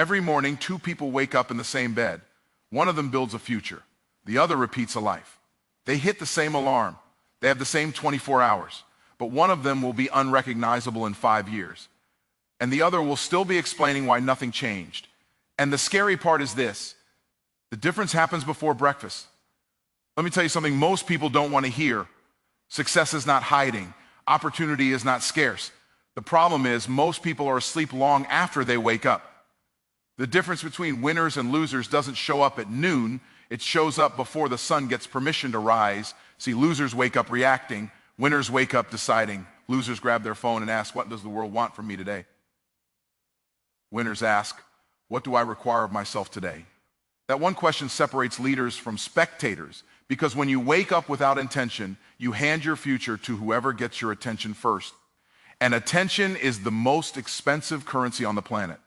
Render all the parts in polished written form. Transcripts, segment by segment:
Every morning, two people wake up in the same bed. One of them builds a future. The other repeats a life. They hit the same alarm. They have the same 24 hours. But one of them will be unrecognizable in 5 years. And the other will still be explaining why nothing changed. And the scary part is this: the difference happens before breakfast. Let me tell you something most people don't want to hear. Success is not hiding. Opportunity is not scarce. The problem is most people are asleep long after they wake up. The difference between winners and losers doesn't show up at noon. It shows up before the sun gets permission to rise. See, losers wake up reacting. Winners wake up deciding. Losers grab their phone and ask, what does the world want from me today? Winners ask, what do I require of myself today? That one question separates leaders from spectators, because when you wake up without intention, you hand your future to whoever gets your attention first. And attention is the most expensive currency on the planet.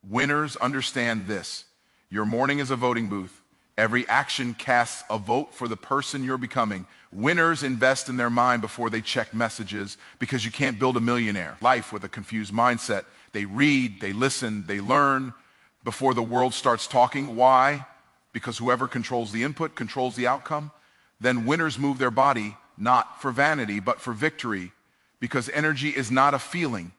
Winners understand this. Your morning is a voting booth. Every action casts a vote for the person you're becoming. Winners invest in their mind before they check messages, because you can't build a millionaire life with a confused mindset. They read, they listen, they learn before the world starts talking. Why? Because whoever controls the input controls the outcome. Then winners move their body, not for vanity, but for victory, because energy is not a feeling.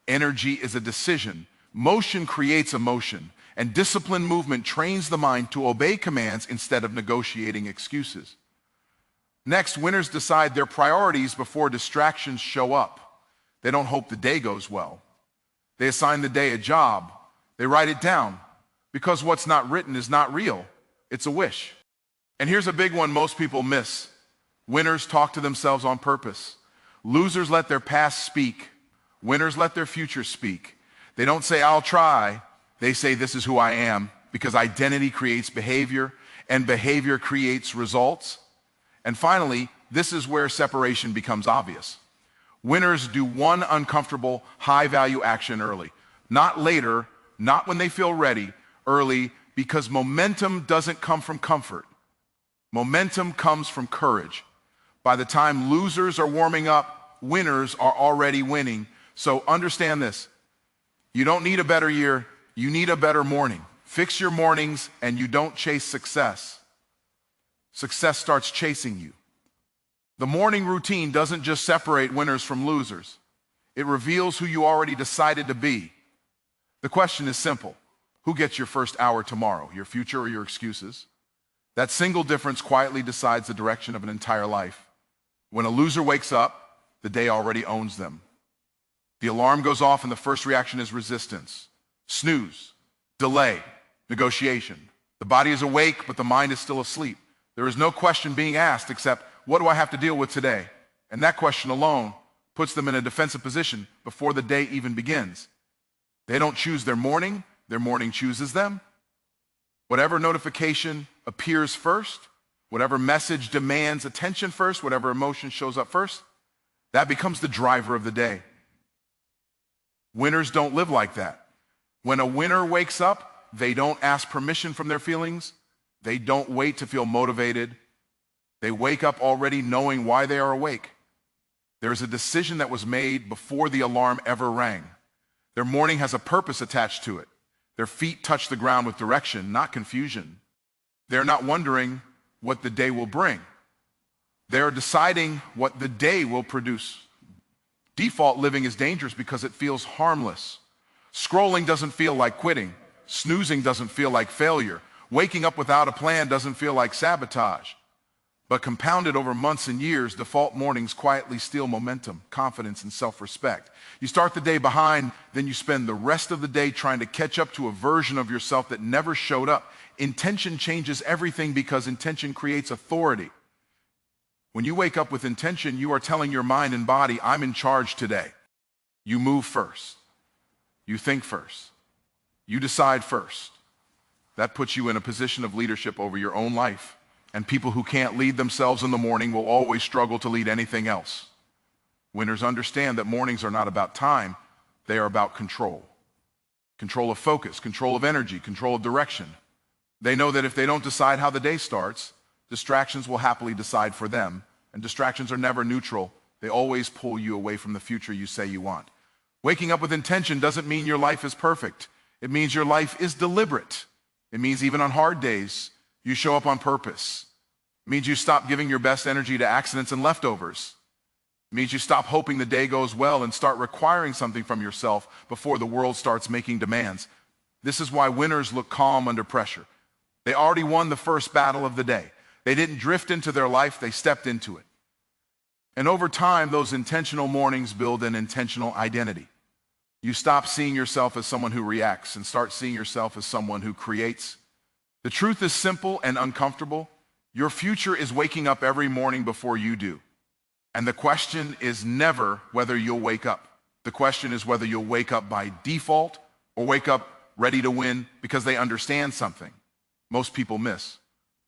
Energy is a decision. Motion creates emotion, and disciplined movement trains the mind to obey commands instead of negotiating excuses. Next, winners decide their priorities before distractions show up. They don't hope the day goes well. They assign the day a job. They write it down, because what's not written is not real. It's a wish. And here's a big one most people miss. Winners talk to themselves on purpose. Losers let their past speak. Winners let their future speak. They don't say, I'll try. They say, this is who I am, because identity creates behavior, and behavior creates results. And finally, this is where separation becomes obvious. Winners do one uncomfortable, high-value action early. Not later, not when they feel ready, early, because momentum doesn't come from comfort. Momentum comes from courage. By the time losers are warming up, winners are already winning. So understand this. You don't need a better year, you need a better morning. Fix your mornings, and you don't chase success. Success starts chasing you. The morning routine doesn't just separate winners from losers. It reveals who you already decided to be. The question is simple. Who gets your first hour tomorrow, your future or your excuses? That single difference quietly decides the direction of an entire life. When a loser wakes up, the day already owns them. The alarm goes off and the first reaction is resistance, snooze, delay, negotiation. The body is awake, but the mind is still asleep. There is no question being asked except, what do I have to deal with today? And that question alone puts them in a defensive position before the day even begins. They don't choose their morning chooses them. Whatever notification appears first, whatever message demands attention first, whatever emotion shows up first, that becomes the driver of the day. Winners don't live like that. When a winner wakes up, they don't ask permission from their feelings. They don't wait to feel motivated. They wake up already knowing why they are awake. There is a decision that was made before the alarm ever rang. Their morning has a purpose attached to it. Their feet touch the ground with direction, not confusion. They're not wondering what the day will bring. They're deciding what the day will produce. Default living is dangerous because it feels harmless. Scrolling doesn't feel like quitting. Snoozing doesn't feel like failure. Waking up without a plan doesn't feel like sabotage. But compounded over months and years, default mornings quietly steal momentum, confidence, and self-respect. You start the day behind, then you spend the rest of the day trying to catch up to a version of yourself that never showed up. Intention changes everything because intention creates authority. When you wake up with intention, you are telling your mind and body, I'm in charge today. You move first. You think first. You decide first. That puts you in a position of leadership over your own life. And people who can't lead themselves in the morning will always struggle to lead anything else. Winners understand that mornings are not about time, they are about control. Control of focus, control of energy, control of direction. They know that if they don't decide how the day starts, distractions will happily decide for them. And distractions are never neutral. They always pull you away from the future you say you want. Waking up with intention doesn't mean your life is perfect. It means your life is deliberate. It means even on hard days, you show up on purpose. It means you stop giving your best energy to accidents and leftovers. It means you stop hoping the day goes well and start requiring something from yourself before the world starts making demands. This is why winners look calm under pressure. They already won the first battle of the day. They didn't drift into their life, they stepped into it. And over time, those intentional mornings build an intentional identity. You stop seeing yourself as someone who reacts and start seeing yourself as someone who creates. The truth is simple and uncomfortable. Your future is waking up every morning before you do. And the question is never whether you'll wake up. The question is whether you'll wake up by default or wake up ready to win because they understand something most people miss.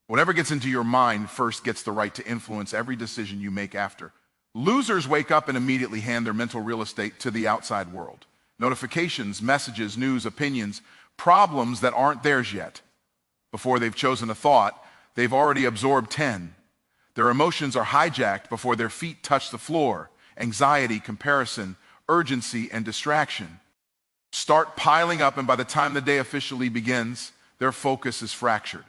Whatever gets into your mind first gets the right to influence every decision you make after. Losers wake up and immediately hand their mental real estate to the outside world. Notifications, messages, news, opinions, problems that aren't theirs yet. Before they've chosen a thought, they've already absorbed 10. Their emotions are hijacked before their feet touch the floor. Anxiety, comparison, urgency, and distraction start piling up, and by the time the day officially begins, their focus is fractured.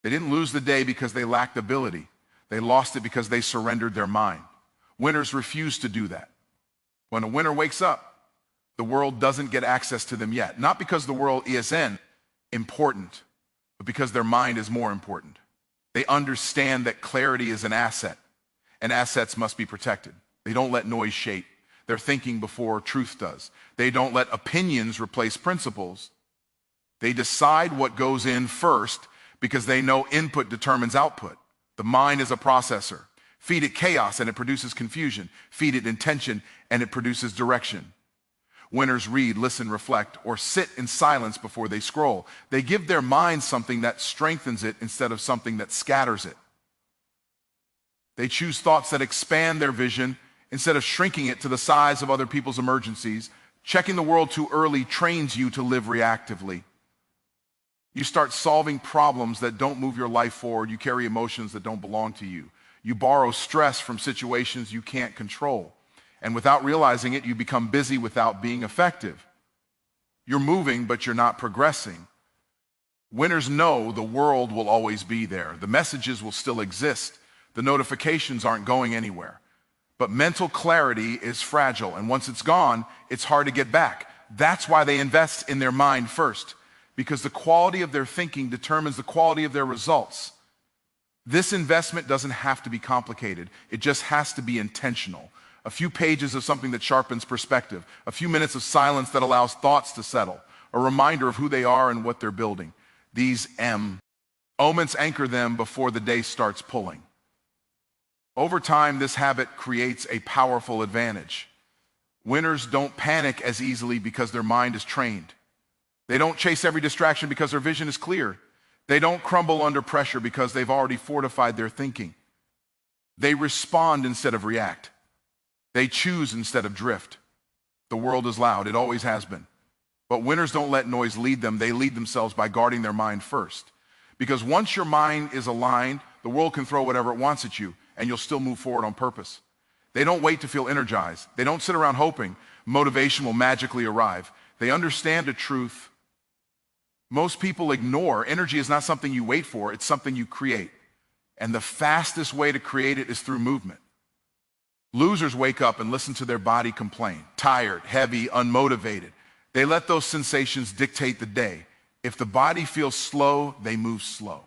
They didn't lose the day because they lacked ability. They lost it because they surrendered their mind. Winners refuse to do that. When a winner wakes up, the world doesn't get access to them yet. Not because the world isn't important, but because their mind is more important. They understand that clarity is an asset, and assets must be protected. They don't let noise shape their thinking before truth does. They don't let opinions replace principles. They decide what goes in first because they know input determines output. The mind is a processor. Feed it chaos and it produces confusion. Feed it intention and it produces direction. Winners read, listen, reflect, or sit in silence before they scroll. They give their mind something that strengthens it instead of something that scatters it. They choose thoughts that expand their vision instead of shrinking it to the size of other people's emergencies. Checking the world too early trains you to live reactively. You start solving problems that don't move your life forward. You carry emotions that don't belong to you. You borrow stress from situations you can't control. And without realizing it, you become busy without being effective. You're moving, but you're not progressing. Winners know the world will always be there. The messages will still exist. The notifications aren't going anywhere. But mental clarity is fragile, and once it's gone, it's hard to get back. That's why they invest in their mind first, because the quality of their thinking determines the quality of their results. This investment doesn't have to be complicated. It just has to be intentional. A few pages of something that sharpens perspective, a few minutes of silence that allows thoughts to settle, a reminder of who they are and what they're building. These moments anchor them before the day starts pulling. Over time, this habit creates a powerful advantage. Winners don't panic as easily because their mind is trained. They don't chase every distraction because their vision is clear. They don't crumble under pressure because they've already fortified their thinking. They respond instead of react. They choose instead of drift. The world is loud. It always has been. But winners don't let noise lead them. They lead themselves by guarding their mind first. Because once your mind is aligned, the world can throw whatever it wants at you, and you'll still move forward on purpose. They don't wait to feel energized. They don't sit around hoping motivation will magically arrive. They understand a truth most people ignore. Energy is not something you wait for. It's something you create. And the fastest way to create it is through movement. Losers wake up and listen to their body complain. Tired, heavy, unmotivated. They let those sensations dictate the day. If the body feels slow, they move slow.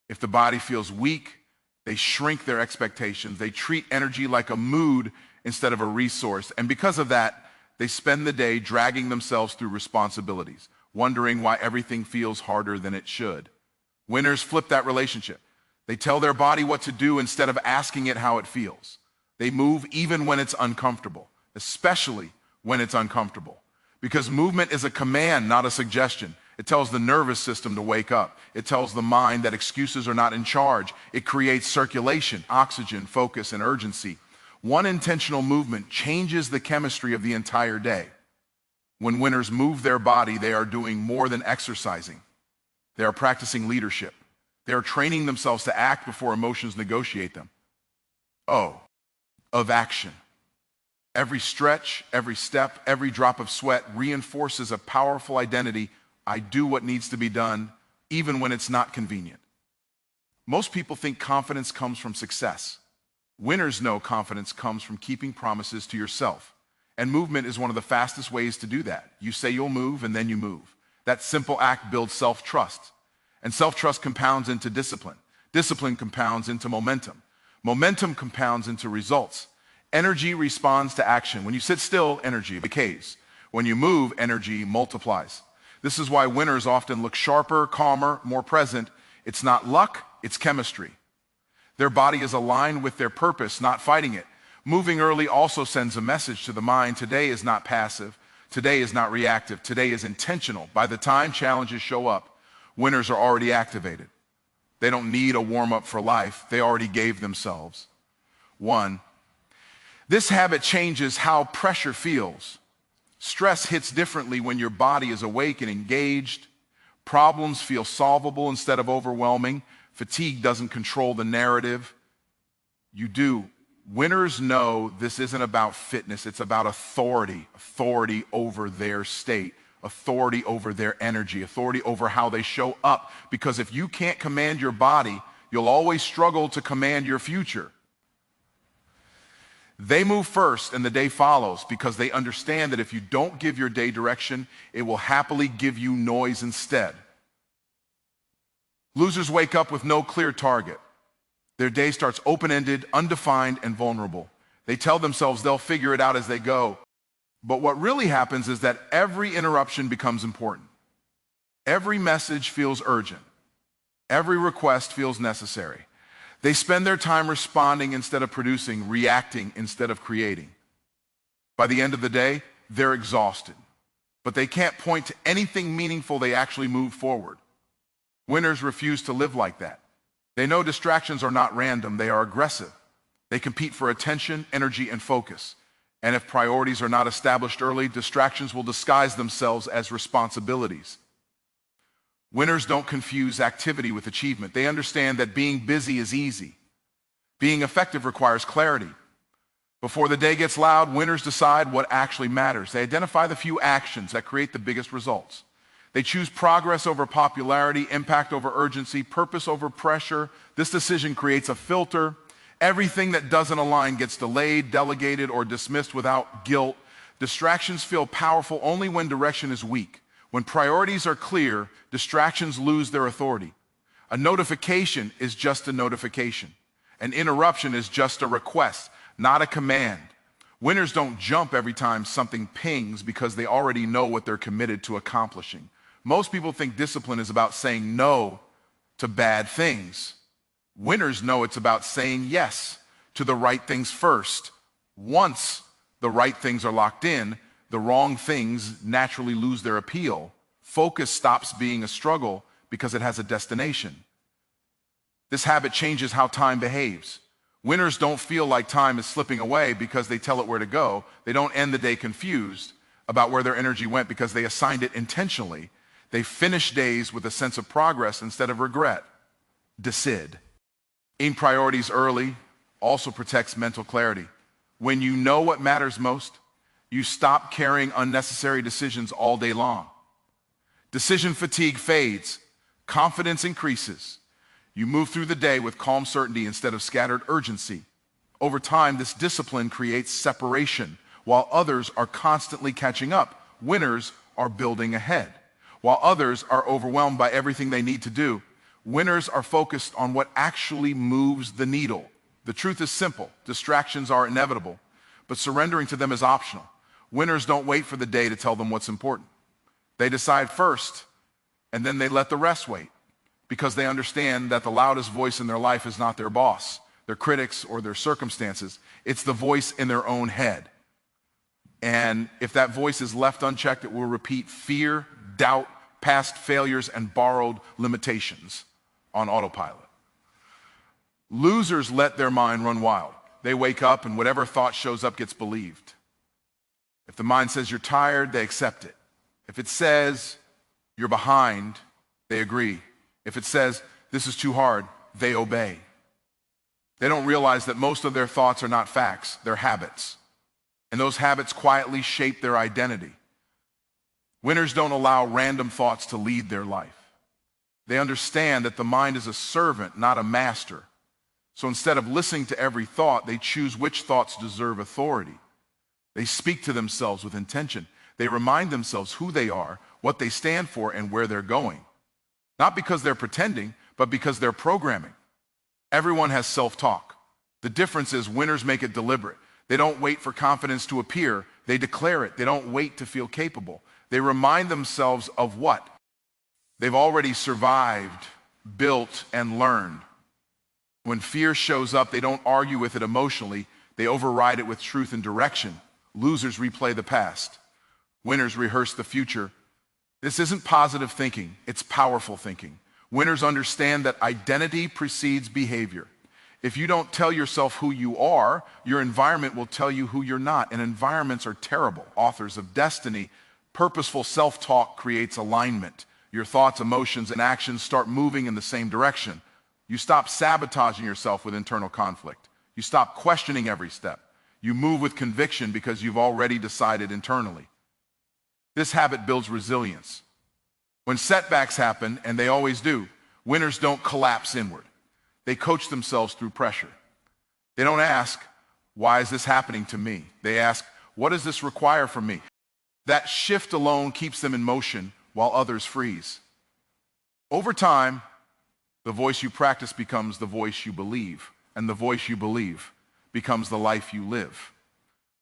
If the body feels weak, they shrink their expectations. They treat energy like a mood instead of a resource. And because of that, they spend the day dragging themselves through responsibilities, wondering why everything feels harder than it should. Winners flip that relationship. They tell their body what to do instead of asking it how it feels. They move even when it's uncomfortable, especially when it's uncomfortable. Because movement is a command, not a suggestion. It tells the nervous system to wake up. It tells the mind that excuses are not in charge. It creates circulation, oxygen, focus, and urgency. One intentional movement changes the chemistry of the entire day. When winners move their body, they are doing more than exercising. They are practicing leadership. They are training themselves to act before emotions negotiate them. Of action. Every stretch, every step, every drop of sweat reinforces a powerful identity. I do what needs to be done, even when it's not convenient. Most people think confidence comes from success. Winners know confidence comes from keeping promises to yourself. And movement is one of the fastest ways to do that. You say you'll move, and then you move. That simple act builds self-trust. And self-trust compounds into discipline. Discipline compounds into momentum. Momentum compounds into results. Energy responds to action. When you sit still, energy decays. When you move, energy multiplies. This is why winners often look sharper, calmer, more present. It's not luck, it's chemistry. Their body is aligned with their purpose, not fighting it. Moving early also sends a message to the mind. Today is not passive. Today is not reactive. Today is intentional. By the time challenges show up, winners are already activated. They don't need a warm-up for life. They already gave themselves. 1. This habit changes how pressure feels. Stress hits differently when your body is awake and engaged. Problems feel solvable instead of overwhelming. Fatigue doesn't control the narrative. You do. Winners know this isn't about fitness. It's about authority. Authority over their state. Authority over their energy. Authority over how they show up. Because if you can't command your body, you'll always struggle to command your future. They move first and the day follows because they understand that if you don't give your day direction, it will happily give you noise instead. Losers wake up with no clear target. Their day starts open-ended, undefined, and vulnerable. They tell themselves they'll figure it out as they go. But what really happens is that every interruption becomes important. Every message feels urgent. Every request feels necessary. They spend their time responding instead of producing, reacting instead of creating. By the end of the day, they're exhausted. But they can't point to anything meaningful they actually moved forward. Winners refuse to live like that. They know distractions are not random, they are aggressive. They compete for attention, energy, and focus. And if priorities are not established early, distractions will disguise themselves as responsibilities. Winners don't confuse activity with achievement. They understand that being busy is easy. Being effective requires clarity. Before the day gets loud, winners decide what actually matters. They identify the few actions that create the biggest results. They choose progress over popularity, impact over urgency, purpose over pressure. This decision creates a filter. Everything that doesn't align gets delayed, delegated, or dismissed without guilt. Distractions feel powerful only when direction is weak. When priorities are clear, distractions lose their authority. A notification is just a notification. An interruption is just a request, not a command. Winners don't jump every time something pings because they already know what they're committed to accomplishing. Most people think discipline is about saying no to bad things. Winners know it's about saying yes to the right things first. Once the right things are locked in, the wrong things naturally lose their appeal. Focus stops being a struggle because it has a destination. This habit changes how time behaves. Winners don't feel like time is slipping away because they tell it where to go. They don't end the day confused about where their energy went because they assigned it intentionally. They finish days with a sense of progress instead of regret. Decide. Aim priorities early also protects mental clarity. When you know what matters most, you stop carrying unnecessary decisions all day long. Decision fatigue fades. Confidence increases. You move through the day with calm certainty instead of scattered urgency. Over time, this discipline creates separation. While others are constantly catching up, winners are building ahead. While others are overwhelmed by everything they need to do, winners are focused on what actually moves the needle. The truth is simple. Distractions are inevitable, but surrendering to them is optional. Winners don't wait for the day to tell them what's important. They decide first, and then they let the rest wait, because they understand that the loudest voice in their life is not their boss, their critics, or their circumstances. It's the voice in their own head. And if that voice is left unchecked, it will repeat fear, doubt, past failures, and borrowed limitations on autopilot. Losers let their mind run wild. They wake up and whatever thought shows up gets believed. If the mind says you're tired, they accept it. If it says you're behind, they agree. If it says this is too hard, they obey. They don't realize that most of their thoughts are not facts, they're habits. and those habits quietly shape their identity. Winners don't allow random thoughts to lead their life. They understand that the mind is a servant, not a master. So instead of listening to every thought, they choose which thoughts deserve authority. They speak to themselves with intention. They remind themselves who they are, what they stand for, and where they're going. Not because they're pretending, but because they're programming. Everyone has self-talk. The difference is winners make it deliberate. They don't wait for confidence to appear. They declare it. They don't wait to feel capable. They remind themselves of what? They've already survived, built, and learned. When fear shows up, they don't argue with it emotionally. They override it with truth and direction. Losers replay the past. Winners rehearse the future. This isn't positive thinking. It's powerful thinking. Winners understand that identity precedes behavior. If you don't tell yourself who you are, your environment will tell you who you're not. And environments are terrible authors of destiny. Purposeful self-talk creates alignment. Your thoughts, emotions, and actions start moving in the same direction. You stop sabotaging yourself with internal conflict. You stop questioning every step. You move with conviction because you've already decided internally. This habit builds resilience. When setbacks happen, and they always do, winners don't collapse inward. They coach themselves through pressure. They don't ask, why is this happening to me? They ask, what does this require from me? That shift alone keeps them in motion while others freeze. Over time, the voice you practice becomes the voice you believe, and the voice you believe becomes the life you live.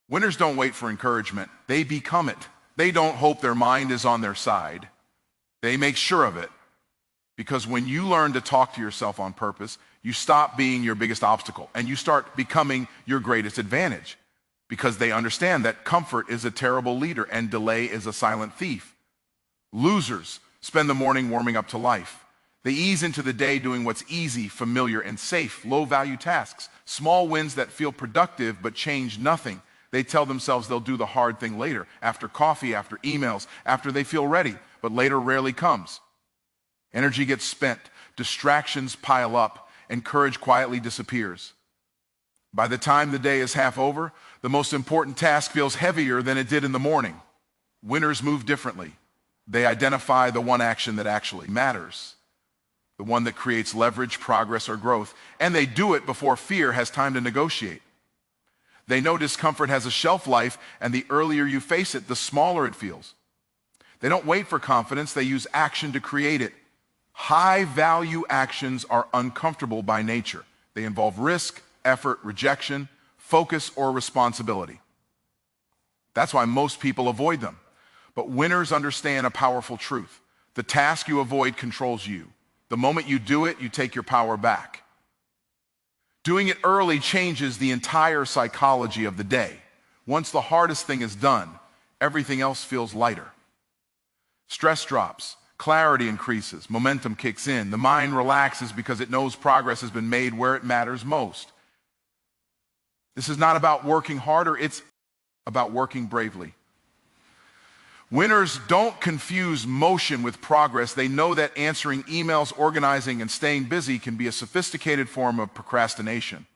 Winners don't wait for encouragement. They become it. They don't hope their mind is on their side. They make sure of it. Because when you learn to talk to yourself on purpose, you stop being your biggest obstacle and you start becoming your greatest advantage. Because they understand that comfort is a terrible leader and delay is a silent thief. Losers spend the morning warming up to life. They ease into the day doing what's easy, familiar, and safe, low-value tasks, small wins that feel productive but change nothing. They tell themselves they'll do the hard thing later, after coffee, after emails, after they feel ready, but later rarely comes. Energy gets spent, distractions pile up, and courage quietly disappears. By the time the day is half over, the most important task feels heavier than it did in the morning. Winners move differently. They identify the one action that actually matters, the one that creates leverage, progress, or growth, and they do it before fear has time to negotiate. They know discomfort has a shelf life, and the earlier you face it, the smaller it feels. They don't wait for confidence, they use action to create it. High-value actions are uncomfortable by nature. They involve risk, effort, rejection, focus, or responsibility. That's why most people avoid them. But winners understand a powerful truth. The task you avoid controls you. The moment you do it, you take your power back. Doing it early changes the entire psychology of the day. Once the hardest thing is done, everything else feels lighter. Stress drops, clarity increases, momentum kicks in. The mind relaxes because it knows progress has been made where it matters most. This is not about working harder, it's about working bravely. Winners don't confuse motion with progress. They know that answering emails, organizing, and staying busy can be a sophisticated form of procrastination.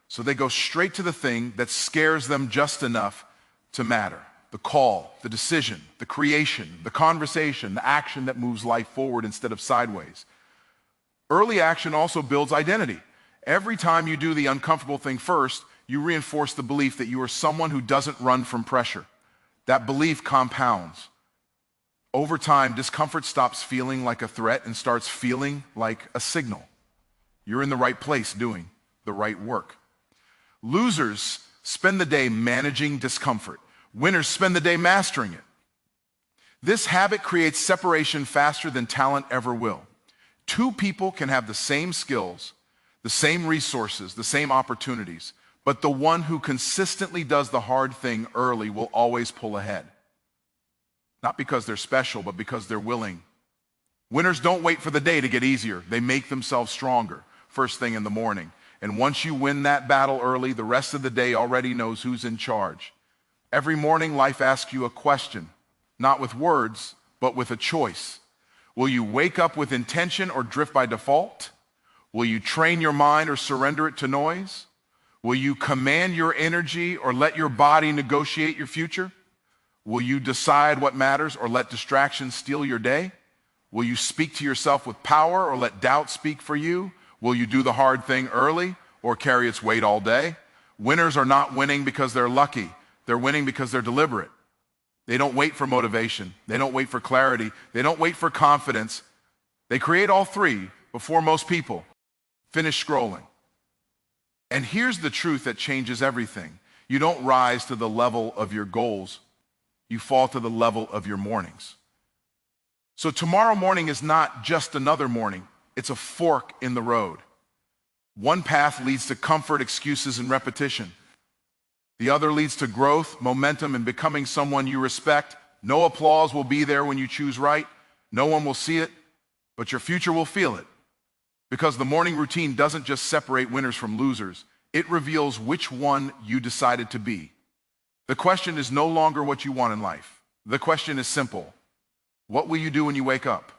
So they go straight to the thing that scares them just enough to matter. The call, the decision, the creation, the conversation, the action that moves life forward instead of sideways. Early action also builds identity. Every time you do the uncomfortable thing first, you reinforce the belief that you are someone who doesn't run from pressure. That belief compounds. Over time, discomfort stops feeling like a threat and starts feeling like a signal. You're in the right place doing the right work. Losers spend the day managing discomfort. Winners spend the day mastering it. This habit creates separation faster than talent ever will. Two people can have the same skills, the same resources, the same opportunities, but the one who consistently does the hard thing early will always pull ahead. Not because they're special, but because they're willing. Winners don't wait for the day to get easier. They make themselves stronger first thing in the morning. And once you win that battle early, the rest of the day already knows who's in charge. Every morning, life asks you a question, not with words, but with a choice. Will you wake up with intention or drift by default? Will you train your mind or surrender it to noise? Will you command your energy or let your body negotiate your future? Will you decide what matters or let distractions steal your day? Will you speak to yourself with power or let doubt speak for you? Will you do the hard thing early or carry its weight all day? Winners are not winning because they're lucky. They're winning because they're deliberate. They don't wait for motivation. They don't wait for clarity. They don't wait for confidence. They create all three before most people finish scrolling. And here's the truth that changes everything. You don't rise to the level of your goals. You fall to the level of your mornings. So tomorrow morning is not just another morning. It's a fork in the road. One path leads to comfort, excuses, and repetition. The other leads to growth, momentum, and becoming someone you respect. No applause will be there when you choose right. No one will see it, but your future will feel it. Because the morning routine doesn't just separate winners from losers. It reveals which one you decided to be. The question is no longer what you want in life. The question is simple. What will you do when you wake up?